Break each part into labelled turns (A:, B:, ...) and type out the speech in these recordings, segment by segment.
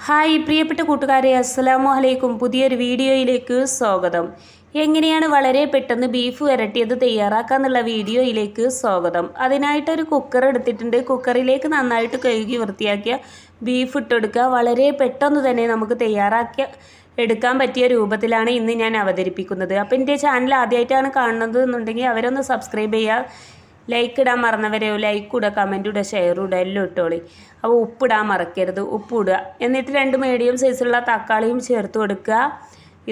A: Hi പ്രിയപ്പെട്ട കൂട്ടുകാരെ, അസ്സലാമു അലൈക്കും. പുതിയൊരു വീഡിയോയിലേക്ക് സ്വാഗതം. എങ്ങനെയാണ് വളരെ പെട്ടെന്ന് ബീഫ് വരട്ടിയത് തയ്യാറാക്കാന്നുള്ള വീഡിയോയിലേക്ക് സ്വാഗതം. അതിനായിട്ടൊരു കുക്കർ എടുത്തിട്ടുണ്ട്. കുക്കറിലേക്ക് നന്നായിട്ട് കഴുകി വൃത്തിയാക്കിയ ബീഫ് ഇട്ടെടുക്കുക. വളരെ പെട്ടെന്ന് തന്നെ നമുക്ക് തയ്യാറാക്കി എടുക്കാൻ പറ്റിയ രൂപത്തിലാണ് ഇന്ന് ഞാൻ അവതരിപ്പിക്കുന്നത്. അപ്പോൾ എൻ്റെ ചാനൽ ആദ്യമായിട്ടാണ് കാണുന്നത് എന്നുണ്ടെങ്കിൽ അവരൊന്ന് സബ്സ്ക്രൈബ് ചെയ്യുക. ലൈക്ക് ഇടാൻ മറന്നവരെയോ ലൈക്ക് ഇടുക, കമൻറ്റ് ഇടുക, ഷെയർ ഇടുക, എല്ലാം ഇട്ടോളി. അപ്പോൾ ഉപ്പിടാൻ മറക്കരുത്, ഉപ്പ് ഇടുക. എന്നിട്ട് 2 മീഡിയം സൈസുള്ള തക്കാളിയും ചേർത്ത് കൊടുക്കുക.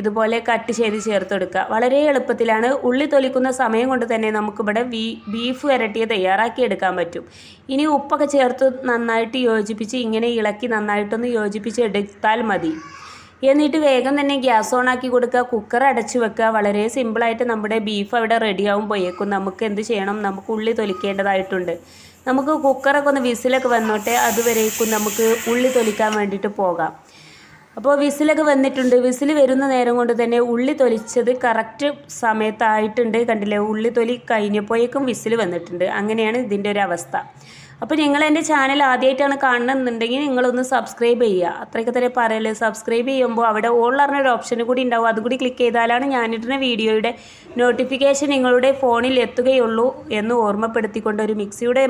A: ഇതുപോലെ കട്ട് ചെയ്ത് ചേർത്ത് കൊടുക്കുക. വളരെ എളുപ്പത്തിലാണ്. ഉള്ളി തൊലിക്കുന്ന സമയം കൊണ്ട് തന്നെ നമുക്കിവിടെ ബീഫ് വരട്ടിയ തയ്യാറാക്കി എടുക്കാൻ പറ്റും. ഇനി ഉപ്പൊക്കെ ചേർത്ത് നന്നായിട്ട് യോജിപ്പിച്ച് ഇങ്ങനെ ഇളക്കി നന്നായിട്ടൊന്ന് യോജിപ്പിച്ച് എടുത്താൽ മതി. എന്നിട്ട് വേഗം തന്നെ ഗ്യാസ് ഓൺ ആക്കി കൊടുക്കുക. കുക്കർ അടച്ചു വെക്കുക. വളരെ സിമ്പിളായിട്ട് നമ്മുടെ ബീഫ് അവിടെ റെഡിയാവും പോയേക്കും. നമുക്ക് എന്ത് ചെയ്യണം? നമുക്ക് ഉള്ളി തൊലിക്കേണ്ടതായിട്ടുണ്ട്. നമുക്ക് കുക്കറൊക്കെ ഒന്ന് വിസിലൊക്കെ വന്നോട്ടെ. അതുവരേക്കും നമുക്ക് ഉള്ളി തൊലിക്കാൻ വേണ്ടിയിട്ട് പോകാം. അപ്പോൾ വിസിലൊക്കെ വന്നിട്ടുണ്ട്. വിസിൽ വരുന്ന നേരം കൊണ്ട് തന്നെ ഉള്ളി തൊലിച്ചത് കറക്റ്റ് സമയത്തായിട്ടുണ്ട്. കണ്ടില്ലേ, ഉള്ളി തൊലി കഴിഞ്ഞപ്പോഴേക്കും വിസിൽ വന്നിട്ടുണ്ട്. അങ്ങനെയാണ് ഇതിൻ്റെ ഒരു അവസ്ഥ. അപ്പോൾ നിങ്ങൾ എൻ്റെ ചാനൽ ആദ്യമായിട്ടാണ് കാണണമെന്നുണ്ടെങ്കിൽ നിങ്ങളൊന്ന് സബ്സ്ക്രൈബ് ചെയ്യുക. അത്രയൊക്കെ തന്നെ പറയല്ലേ. സബ്സ്ക്രൈബ് ചെയ്യുമ്പോൾ അവിടെ ഓൾ പറഞ്ഞൊരു ഓപ്ഷൻ കൂടി ഉണ്ടാവും. അതുകൂടി ക്ലിക്ക് ചെയ്താലാണ് ഞാനിടുന്ന വീഡിയോയുടെ നോട്ടിഫിക്കേഷൻ നിങ്ങളുടെ ഫോണിൽ എത്തുകയുള്ളൂ എന്ന് ഓർമ്മപ്പെടുത്തിക്കൊണ്ട് ഒരു മിക്സിയുടെ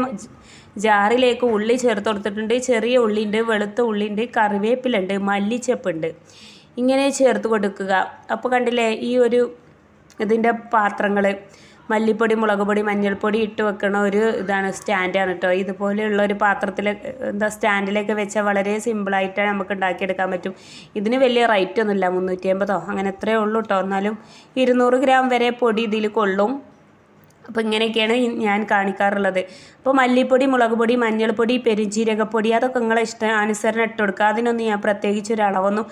A: ജാറിലേക്ക് ഉള്ളി ചേർത്ത് കൊടുത്തിട്ടുണ്ട്. ചെറിയ ഉള്ളിയുണ്ട്, വെളുത്ത ഉള്ളിയുണ്ട്, കറിവേപ്പിലുണ്ട്, മല്ലിച്ചപ്പുണ്ട്. ഇങ്ങനെ ചേർത്ത് കൊടുക്കുക. അപ്പോൾ കണ്ടില്ലേ, ഈ ഒരു ഇതിൻ്റെ പാത്രങ്ങൾ മല്ലിപ്പൊടി, മുളക് പൊടി, മഞ്ഞൾപ്പൊടി ഇട്ട് വെക്കണ ഒരു ഇതാണ്, സ്റ്റാൻഡാണ് കേട്ടോ. ഇതുപോലെയുള്ള ഒരു പാത്രത്തിൽ സ്റ്റാൻഡിലേക്ക് വെച്ചാൽ വളരെ സിമ്പിളായിട്ട് നമുക്ക് ഉണ്ടാക്കിയെടുക്കാൻ പറ്റും. ഇതിന് വലിയ റേറ്റ് ഒന്നുമില്ല, 350 അങ്ങനെ എത്രയേ ഉള്ളൂ കേട്ടോ. എന്നാലും 200 ഗ്രാം വരെ പൊടി ഇതിൽ കൊള്ളും. അപ്പോൾ ഇങ്ങനെയൊക്കെയാണ് ഞാൻ കാണിക്കാറുള്ളത്. അപ്പോൾ മല്ലിപ്പൊടി, മുളക് പൊടി, മഞ്ഞൾപ്പൊടി, പെരുംജീരകപ്പൊടി അതൊക്കെ നിങ്ങളെ ഇഷ്ടാനുസരണം ഇട്ട് കൊടുക്കുക. അതിനൊന്നും ഞാൻ പ്രത്യേകിച്ചൊരു അളവൊന്നും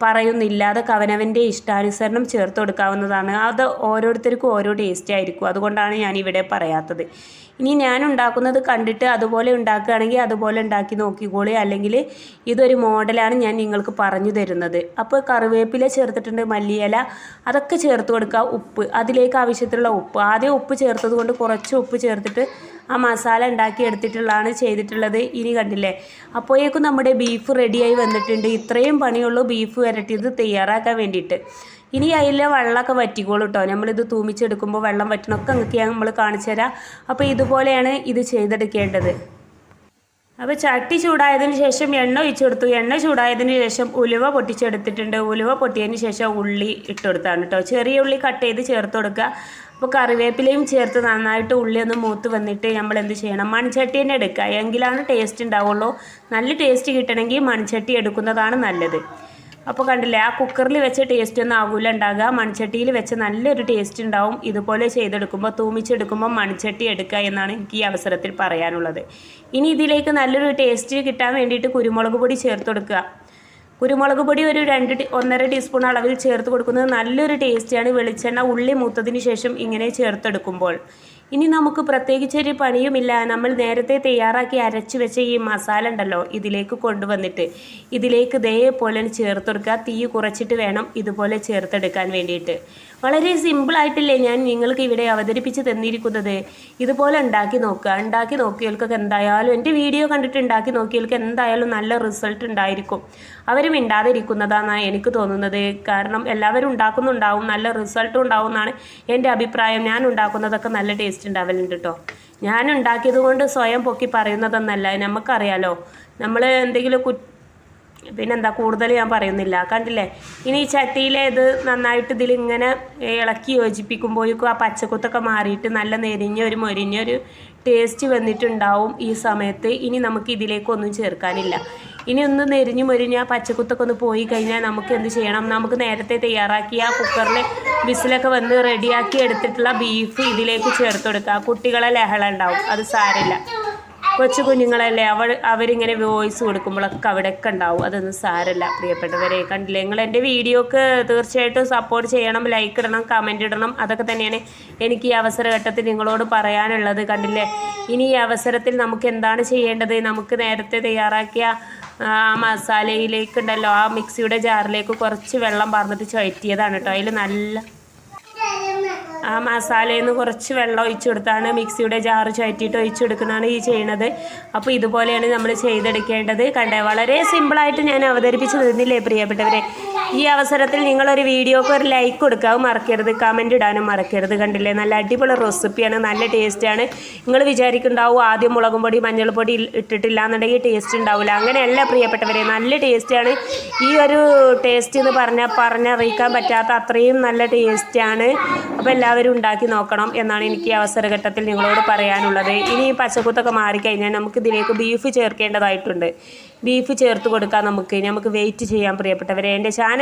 A: പറയുന്നില്ല. അതൊക്കെ അവനവൻ്റെ ഇഷ്ടാനുസരണം ചേർത്ത് കൊടുക്കാവുന്നതാണ്. അത് ഓരോരുത്തർക്കും ഓരോ ടേസ്റ്റ് ആയിരിക്കും. അതുകൊണ്ടാണ് ഞാനിവിടെ പറയാത്തത്. ഇനി ഞാൻ ഉണ്ടാക്കുന്നത് കണ്ടിട്ട് അതുപോലെ ഉണ്ടാക്കുകയാണെങ്കിൽ അതുപോലെ ഉണ്ടാക്കി നോക്കിക്കോളി. അല്ലെങ്കിൽ ഇതൊരു മോഡലാണ് ഞാൻ നിങ്ങൾക്ക് പറഞ്ഞു തരുന്നത്. അപ്പോൾ കറിവേപ്പില ചേർത്തിട്ടുണ്ട്, മല്ലിയില അതൊക്കെ ചേർത്ത് കൊടുക്കുക. ഉപ്പ്, അതിലേക്ക് ആവശ്യത്തിലുള്ള ഉപ്പ്. ആദ്യം ഉപ്പ് ചേർത്തത് കൊണ്ട് കുറച്ച് ഉപ്പ് ചേർത്തിട്ട് ആ മസാല ഉണ്ടാക്കി എടുത്തിട്ടുള്ളതാണ് ചെയ്തിട്ടുള്ളത്. ഇനി കണ്ടില്ലേ, അപ്പോഴേക്കും നമ്മുടെ ബീഫ് റെഡിയായി വന്നിട്ടുണ്ട്. ഇത്രയും പണിയുള്ളൂ ബീഫ് വരട്ടിയത് തയ്യാറാക്കാൻ വേണ്ടിയിട്ട്. ഇനി അതിലെ വെള്ളമൊക്കെ വറ്റിക്കോളൂ കേട്ടോ. നമ്മളിത് തൂമിച്ചെടുക്കുമ്പോൾ വെള്ളം വറ്റണമൊക്കെ നിങ്ങൾക്ക് നമ്മൾ കാണിച്ചു തരാം. അപ്പോൾ ഇതുപോലെയാണ് ഇത് ചെയ്തെടുക്കേണ്ടത്. അപ്പോൾ ചട്ടി ചൂടായതിന് ശേഷം എണ്ണ ഒഴിച്ചു കൊടുത്തു. എണ്ണ ചൂടായതിന് ശേഷം ഉലുവ പൊട്ടിച്ചെടുത്തിട്ടുണ്ട്. ഉലുവ പൊട്ടിയതിന് ശേഷം ഉള്ളി ഇട്ട് കൊടുത്താണ് കേട്ടോ. ചെറിയ ഉള്ളി കട്ട് ചെയ്ത് ചേർത്ത് കൊടുക്കുക. അപ്പോൾ കറിവേപ്പിലയും ചേർത്ത് നന്നായിട്ട് ഉള്ളി ഒന്ന് മൂത്ത് വന്നിട്ട് നമ്മൾ എന്ത് ചെയ്യണം? മൺചട്ടി തന്നെ എടുക്കുക. എങ്കിലാണ് ടേസ്റ്റ് ഉണ്ടാവുള്ളൂ. നല്ല ടേസ്റ്റ് കിട്ടണമെങ്കിൽ മൺചട്ടി എടുക്കുന്നതാണ് നല്ലത്. അപ്പോൾ കണ്ടില്ലേ, ആ കുക്കറിൽ വെച്ച ടേസ്റ്റ് ഒന്നും ആകൂല ഉണ്ടാകുക. മൺചട്ടിയിൽ വെച്ച് നല്ലൊരു ടേസ്റ്റ് ഉണ്ടാവും. ഇതുപോലെ ചെയ്തെടുക്കുമ്പോൾ, തൂമിച്ചെടുക്കുമ്പോൾ മൺചട്ടി എടുക്കുക എന്നാണ് എനിക്ക് ഈ അവസരത്തിൽ പറയാനുള്ളത്. ഇനി ഇതിലേക്ക് നല്ലൊരു ടേസ്റ്റ് കിട്ടാൻ വേണ്ടിയിട്ട് കുരുമുളക് പൊടി ചേർത്ത് കൊടുക്കുക. കുരുമുളക് പൊടി ഒരു 1.5 ടീസ്പൂൺ അളവിൽ ചേർത്ത് കൊടുക്കുന്നത് നല്ലൊരു ടേസ്റ്റിയാണ്. വെളിച്ചെണ്ണ ഉള്ളി മൂത്തതിന് ശേഷം ഇങ്ങനെ ചേർത്തെടുക്കുമ്പോൾ. ഇനി നമുക്ക് പ്രത്യേകിച്ചൊരു പണിയുമില്ല. നമ്മൾ നേരത്തെ തയ്യാറാക്കി അരച്ച് വെച്ച ഈ മസാല ഉണ്ടല്ലോ, ഇതിലേക്ക് കൊണ്ടുവന്നിട്ട് ഇതിലേക്ക് ഇതേപോലെ ചേർത്ത് കൊടുക്കുക. തീ കുറച്ചിട്ട് വേണം ഇതുപോലെ ചേർത്തെടുക്കാൻ വേണ്ടിയിട്ട്. വളരെ സിമ്പിളായിട്ടില്ലേ ഞാൻ നിങ്ങൾക്ക് ഇവിടെ അവതരിപ്പിച്ച് തന്നിരിക്കുന്നത്. ഇതുപോലെ ഉണ്ടാക്കി നോക്കുക. ഉണ്ടാക്കി നോക്കിയവർക്കൊക്കെ എന്തായാലും എൻ്റെ വീഡിയോ കണ്ടിട്ട് ഉണ്ടാക്കി നോക്കിയവർക്ക് എന്തായാലും നല്ല റിസൾട്ട് ഉണ്ടായിരിക്കും. അവരും ഇണ്ടാതിരിക്കുന്നതാണ് എനിക്ക് തോന്നുന്നത്. കാരണം എല്ലാവരും ഉണ്ടാക്കുന്നുണ്ടാവും, നല്ല റിസൾട്ടും ഉണ്ടാവും എന്നാണ് എൻ്റെ അഭിപ്രായം. ഞാൻ ഉണ്ടാക്കുന്നതൊക്കെ നല്ല ടേസ്റ്റ് ഉണ്ടാവലുണ്ട് കേട്ടോ. ഞാൻ ഉണ്ടാക്കിയത് കൊണ്ട് സ്വയം പൊക്കി പറയുന്നതൊന്നല്ല. നമുക്കറിയാലോ, നമ്മൾ എന്തെങ്കിലും പിന്നെന്താ, കൂടുതൽ ഞാൻ പറയുന്നില്ല. കണ്ടില്ലേ, ഇനി ഈ ചട്ടിയിലെ ഇത് നന്നായിട്ട് ഇതിലിങ്ങനെ ഇളക്കി യോജിപ്പിക്കുമ്പോഴേക്കും ആ പച്ചക്കുത്തൊക്കെ മാറിയിട്ട് നല്ല മൊരിഞ്ഞൊരു ടേസ്റ്റ് വന്നിട്ടുണ്ടാവും ഈ സമയത്ത്. ഇനി നമുക്ക് ഇതിലേക്കൊന്നും ചേർക്കാനില്ല. ഇനി ഒന്ന് മൊരിഞ്ഞ് ആ പച്ചക്കുത്തൊക്കെ ഒന്ന് പോയി കഴിഞ്ഞാൽ നമുക്ക് എന്ത് ചെയ്യണം? നമുക്ക് നേരത്തെ തയ്യാറാക്കി ആ കുക്കറിൽ വിസിലൊക്കെ വന്ന് റെഡിയാക്കി എടുത്തിട്ടുള്ള ബീഫ് ഇതിലേക്ക് ചേർത്ത് കൊടുക്കുക. കുട്ടികളെ ലഹള ഉണ്ടാവും, അത് സാരമില്ല. കൊച്ചു കുഞ്ഞുങ്ങളല്ലേ, അവരിങ്ങനെ വോയിസ് കൊടുക്കുമ്പോഴൊക്കെ അവിടെയൊക്കെ ഉണ്ടാവും. അതൊന്നും സാരമില്ല പ്രിയപ്പെട്ടവരെ. കണ്ടില്ലേ, നിങ്ങൾ എൻ്റെ വീഡിയോക്ക് തീർച്ചയായിട്ടും സപ്പോർട്ട് ചെയ്യണം, ലൈക്ക് ഇടണം, കമൻറ്റ് ഇടണം. അതൊക്കെ തന്നെയാണ് എനിക്ക് ഈ അവസരഘട്ടത്തിൽ നിങ്ങളോട് പറയാനുള്ളത്. കണ്ടില്ലേ, ഇനി ഈ അവസരത്തിൽ നമുക്ക് എന്താണ് ചെയ്യേണ്ടത്? നമുക്ക് നേരത്തെ തയ്യാറാക്കിയ ആ മസാലയിലേക്കുണ്ടല്ലോ, ആ മിക്സിയുടെ ജാറിലേക്ക് കുറച്ച് വെള്ളം പാർന്നിട്ട് ചുഴറ്റിയതാണ് കേട്ടോ. അതിൽ നല്ല ആ മസാലയിൽ നിന്ന് കുറച്ച് വെള്ളം ഒഴിച്ചു കൊടുത്താണ് മിക്സിയുടെ ജാറ് ചുഴറ്റിയിട്ട് ഒഴിച്ചു കൊടുക്കുന്നതാണ് ഈ ചെയ്യണത്. അപ്പോൾ ഇതുപോലെയാണ് നമ്മൾ ചെയ്തെടുക്കേണ്ടത്. കണ്ടേ, വളരെ സിമ്പിളായിട്ട് ഞാൻ അവതരിപ്പിച്ച് തരുന്നില്ലേ പ്രിയപ്പെട്ടവരെ. ഈ അവസരത്തിൽ നിങ്ങളൊരു വീഡിയോക്ക് ഒരു ലൈക്ക് കൊടുക്കാവും മറക്കരുത്, കമൻറ്റ് ഇടാനും മറക്കരുത്. കണ്ടില്ലേ, നല്ല അടിപൊളി റെസിപ്പിയാണ്, നല്ല ടേസ്റ്റാണ്. നിങ്ങൾ വിചാരിക്കുന്നുണ്ടാവും ആദ്യം മുളകും പൊടി മഞ്ഞൾപ്പൊടി ഇട്ടിട്ടില്ല എന്നുണ്ടെങ്കിൽ ടേസ്റ്റ് ഉണ്ടാവില്ല. അങ്ങനെയല്ല പ്രിയപ്പെട്ടവരെ, നല്ല ടേസ്റ്റാണ്. ഈ ഒരു ടേസ്റ്റ് എന്ന് പറഞ്ഞറിയിക്കാൻ പറ്റാത്ത അത്രയും നല്ല ടേസ്റ്റാണ്. അപ്പോൾ എല്ലാവരും ഉണ്ടാക്കി നോക്കണം എന്നാണ് എനിക്ക് ഈ അവസരഘട്ടത്തിൽ നിങ്ങളോട് പറയാനുള്ളത്. ഇനി ഈ പച്ചക്കുത്തൊക്കെ മാറിക്കഴിഞ്ഞാൽ നമുക്ക് ഇതിലേക്ക് ബീഫ് ചേർക്കേണ്ടതായിട്ടുണ്ട്. ബീഫ് ചേർത്ത് കൊടുക്കാൻ നമുക്ക് വെയിറ്റ് ചെയ്യാം പ്രിയപ്പെട്ടവരെ. എൻ്റെ ചാനൽ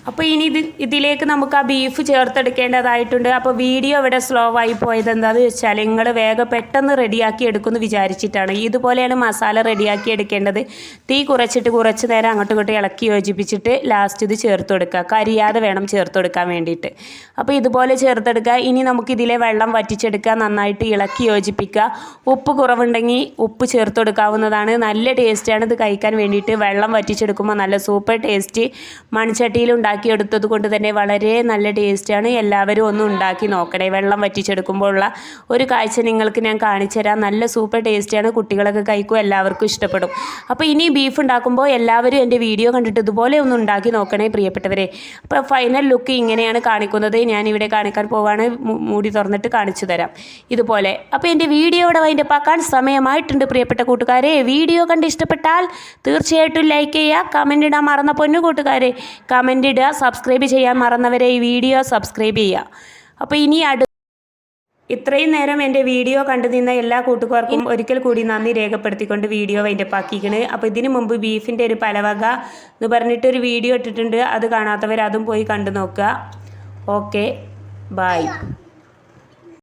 A: അപ്പോൾ ഇനി ഇതിലേക്ക് നമുക്ക് ആ ബീഫ് ചേർത്തെടുക്കേണ്ടതായിട്ടുണ്ട്. അപ്പോൾ വീഡിയോ ഇവിടെ സ്ലോ ആയി പോയത് എന്താണെന്ന് വെച്ചാൽ നിങ്ങൾ വേഗം പെട്ടെന്ന് റെഡിയാക്കി എടുക്കുമെന്ന് വിചാരിച്ചിട്ടാണ്. ഇതുപോലെയാണ് മസാല റെഡിയാക്കി എടുക്കേണ്ടത്. തീ കുറച്ച് നേരം അങ്ങോട്ടും ഇങ്ങോട്ടും ഇളക്കി യോജിപ്പിച്ചിട്ട് ലാസ്റ്റ് ഇത് ചേർത്ത് കൊടുക്കുക. കരിയാതെ വേണം ചേർത്ത് കൊടുക്കാൻ വേണ്ടിയിട്ട്. അപ്പോൾ ഇതുപോലെ ചേർത്തെടുക്കുക. ഇനി നമുക്കിതിലെ വെള്ളം വറ്റിച്ചെടുക്കുക, നന്നായിട്ട് ഇളക്കി യോജിപ്പിക്കുക. ഉപ്പ് കുറവുണ്ടെങ്കിൽ ഉപ്പ് ചേർത്ത് കൊടുക്കാവുന്നതാണ്. നല്ല ടേസ്റ്റാണ് ഇത് കഴിക്കാൻ വേണ്ടിയിട്ട്. വെള്ളം വറ്റിച്ചെടുക്കുമ്പോൾ നല്ല സൂപ്പർ ടേസ്റ്റ്. മൺചട്ടിയിൽ ഉണ്ടാക്കിയെടുത്തത് കൊണ്ട് തന്നെ വളരെ നല്ല ടേസ്റ്റാണ്. എല്ലാവരും ഒന്ന് ഉണ്ടാക്കി നോക്കണേ. വെള്ളം വറ്റിച്ചെടുക്കുമ്പോഴുള്ള ഒരു കാഴ്ച നിങ്ങൾക്ക് ഞാൻ കാണിച്ചു തരാം. നല്ല സൂപ്പർ ടേസ്റ്റാണ്. കുട്ടികളൊക്കെ കഴിക്കും, എല്ലാവർക്കും ഇഷ്ടപ്പെടും. അപ്പോൾ ഇനി ബീഫ് ഉണ്ടാക്കുമ്പോൾ എല്ലാവരും എൻ്റെ വീഡിയോ കണ്ടിട്ട് ഇതുപോലെ ഒന്ന് ഉണ്ടാക്കി നോക്കണേ പ്രിയപ്പെട്ടവരെ. അപ്പോൾ ഫൈനൽ ലുക്ക് ഇങ്ങനെയാണ് കാണിക്കുന്നത്. ഞാനിവിടെ കാണിക്കാൻ പോവാണ്. മൂടി തുറന്നിട്ട് കാണിച്ചു തരാം ഇതുപോലെ. അപ്പോൾ എൻ്റെ വീഡിയോ ഇവിടെ വൈൻഡപ്പ് ആക്കാൻ സമയമായിട്ടുണ്ട് പ്രിയപ്പെട്ട കൂട്ടുകാരെ. വീഡിയോ കണ്ട് ഇഷ്ടപ്പെട്ടാൽ തീർച്ചയായിട്ടും ലൈക്ക് ചെയ്യുക. കമൻ്റ് ഇടാൻ മറന്ന പൊന്നു കൂട്ടുകാരെ കമൻ്റ് ഇടുക. സബ്സ്ക്രൈബ് ചെയ്യാൻ മറന്നവരെ ഈ വീഡിയോ സബ്സ്ക്രൈബ് ചെയ്യുക. അപ്പോൾ ഇനി ഇത്രയും നേരം എൻ്റെ വീഡിയോ കണ്ടു നിന്ന എല്ലാ കൂട്ടുകാർക്കും ഒരിക്കൽ കൂടി നന്ദി രേഖപ്പെടുത്തിക്കൊണ്ട് വീഡിയോ വൈൻഡപ്പ് ആക്കിയിരിക്കണ്. അപ്പോൾ ഇതിനു മുമ്പ് ബീഫിൻ്റെ ഒരു പലവക എന്ന് പറഞ്ഞിട്ടൊരു വീഡിയോ ഇട്ടിട്ടുണ്ട്. അത് കാണാത്തവർ അതും പോയി കണ്ടു നോക്കുക. Okay, by.